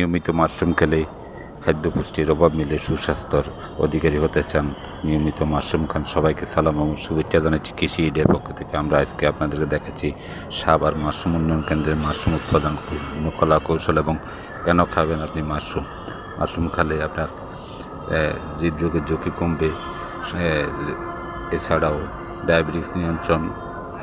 নিয়মিত মাশরুম খেলে খাদ্য পুষ্টির অভাব মিলে সুস্বাস্থ্যর অধিকারী হতে চান, নিয়মিত মাশরুম খান। সবাইকে সালাম এবং শুভেচ্ছা জানাচ্ছি কৃষি ইডের পক্ষ থেকে। আমরা আজকে আপনাদেরকে দেখাচ্ছি সাভার মাশরুম উন্নয়ন কেন্দ্রের মাশরুম উৎপাদন কলা কৌশল এবং কেন খাবেন আপনি মাশরুম। মাশরুম খেলে আপনার হৃদরোগের ঝুঁকি কমবে, এছাড়াও ডায়াবেটিস নিয়ন্ত্রণ,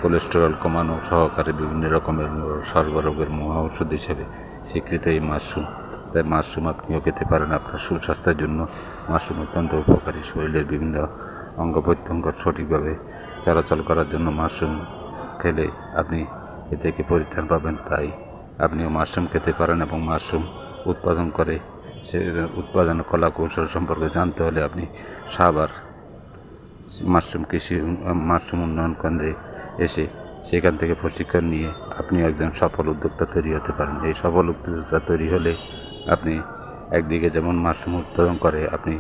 কোলেস্টেরল কমানো সহকারে বিভিন্ন রকমের সর্বরোগের মহা ওষুধ হিসেবে স্বীকৃত এই মাশরুম। তাই মাশরুম আপনিও খেতে পারেন আপনার সুস্বাস্থ্যের জন্য। মাশরুম অত্যন্ত উপকারী, শরীরের বিভিন্ন অঙ্গ প্রত্যঙ্গ সঠিকভাবে চলাচল করার জন্য মাশরুম খেলে আপনি এ থেকে পরিত্রাণ পাবেন। তাই আপনিও মাশরুম খেতে পারেন এবং মাশরুম উৎপাদন করে সে উৎপাদন কলা কৌশল সম্পর্কে জানতে হলে আপনি সাভার মাশরুম উন্নয়ন কেন্দ্রে এসে সেখান থেকে প্রশিক্ষণ নিয়ে আপনি একজন সফল উদ্যোক্তা তৈরি হতে পারেন। এই সফল উদ্যোক্তা তৈরি হলে আপনি একদিকে যেমন মাশরুম উৎপাদন করে আপনি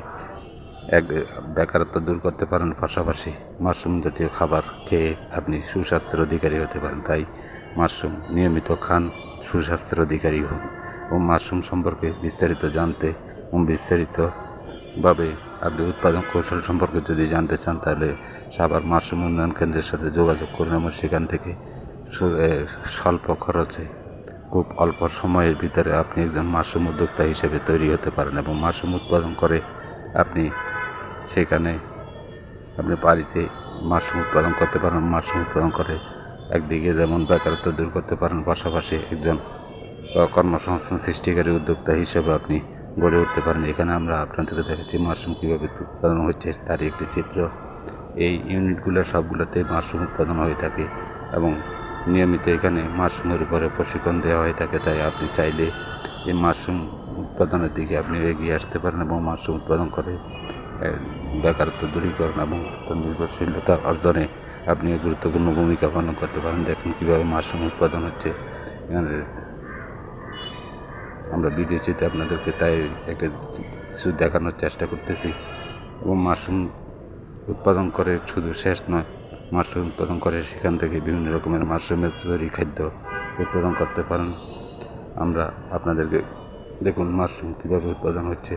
বেকারত্ব দূর করতে পারেন, পাশাপাশি মাশরুম জাতীয় খাবার খেয়ে আপনি সুস্বাস্থ্যের অধিকারী হতে পারেন। তাই মাশরুম নিয়মিত খান, সুস্বাস্থ্যের অধিকারী হন। এবং মাশরুম সম্পর্কে বিস্তারিত জানতে এবং বিস্তারিতভাবে আপনি উৎপাদন কৌশল সম্পর্কে যদি জানতে চান তাহলে সাভার মাশরুম উন্নয়ন কেন্দ্রের সাথে যোগাযোগ করুন এবং সেখান থেকে স্বল্প খরচে খুব অল্প সময়ের ভিতরে আপনি একজন মাশরুম উদ্যোক্তা হিসেবে তৈরি হতে পারেন এবং মাশরুম উৎপাদন করে আপনি সেখানে আপনি বাড়িতে মাশরুম উৎপাদন করতে পারেন। মাশরুম উৎপাদন করে একদিকে যেমন বেকারত্ব দূর করতে পারেন, পাশাপাশি একজন কর্মসংস্থান সৃষ্টিকারী উদ্যোক্তা হিসেবে আপনি গড়ে উঠতে পারেন। এখানে আমরা আপনাদেরকে দেখাচ্ছি মাশরুম কীভাবে উৎপাদন হচ্ছে তারই একটি চিত্র। এই ইউনিটগুলো সবগুলোতে মাশরুম উৎপাদন হয়ে থাকে এবং নিয়মিত এখানে মাশরুমের উপরে প্রশিক্ষণ দেওয়া হয়ে থাকে। তাই আপনি চাইলে এই মাশরুম উৎপাদনের দিকে আপনি এগিয়ে আসতে পারেন এবং মাশরুম উৎপাদন করে বেকারত্ব দূরীকরণ এবং আত্মনির্ভরশীলতা অর্জনে আপনি গুরুত্বপূর্ণ ভূমিকা পালন করতে পারেন। দেখুন কীভাবে মাশরুম উৎপাদন হচ্ছে। এখানে আমরা ভিডিওতে আপনাদেরকে তাই একটা কিছু দেখানোর চেষ্টা করতেছি। এবং মাশরুম উৎপাদন করে শুধু শেষ নয়, মাশরুম উৎপাদন করে সেখান থেকে বিভিন্ন রকমের মাশরুমের তৈরি খাদ্য উৎপাদন করতে পারেন। আমরা আপনাদেরকে দেখুন মাশরুম কীভাবে উৎপাদন হচ্ছে।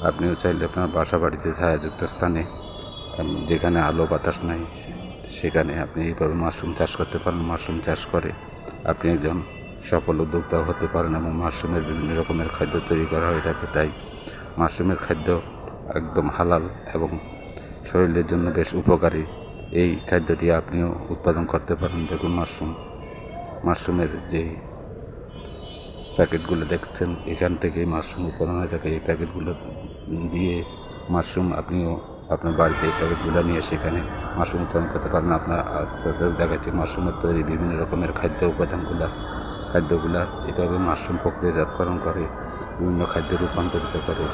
আপনিও চাইলে আপনার বাসা বাড়িতে ছায়াযুক্ত স্থানে যেখানে আলো বাতাস নাই সেখানে আপনি এইভাবে মাশরুম চাষ করতে পারেন। মাশরুম চাষ করে আপনি একজন সফল উদ্যোক্তা হতে পারেন এবং মাশরুমের বিভিন্ন রকমের খাদ্য তৈরি করা হয়ে থাকে। তাই মাশরুমের খাদ্য একদম হালাল এবং শরীরের জন্য বেশ উপকারী। এই খাদ্যটি আপনিও উৎপাদন করতে পারেন। দেখুন মাশরুমের যে প্যাকেটগুলো দেখছেন এখান থেকে মাশরুম উৎপাদন হয়ে থাকে। এই প্যাকেটগুলো দিয়ে মাশরুম আপনিও আপনার বাড়িতে এই প্যাকেটগুলো নিয়ে সেখানে মাশরুম উৎপাদন করতে পারেন। আপনাদের দেখাচ্ছি মাশরুমের তৈরি বিভিন্ন রকমের খাদ্যগুলা এভাবে মাশরুম প্রক্রিয়াজাতকরণ করে বিভিন্ন খাদ্যে রূপান্তরিত করে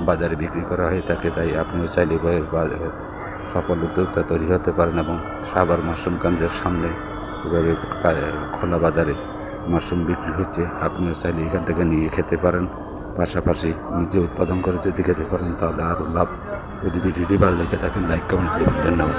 বাজারে বিক্রি করা হয়ে থাকে। তাই আপনিও চাইলে সফল উদ্যোক্তা তৈরি হতে পারেন এবং সাভার মাশরুম কেন্দ্রের সামনে এভাবে খোলা বাজারে মাশরুম বিক্রি হচ্ছে। আপনিও চাইলে এখান থেকে নিয়ে খেতে পারেন, পাশাপাশি নিজে উৎপাদন করে যদি খেতে পারেন তাহলে আরও লাভ। যদি ভিডিওটি ভালো লেগে থাকেন লাইক কমেন্ট দেবেন। ধন্যবাদ।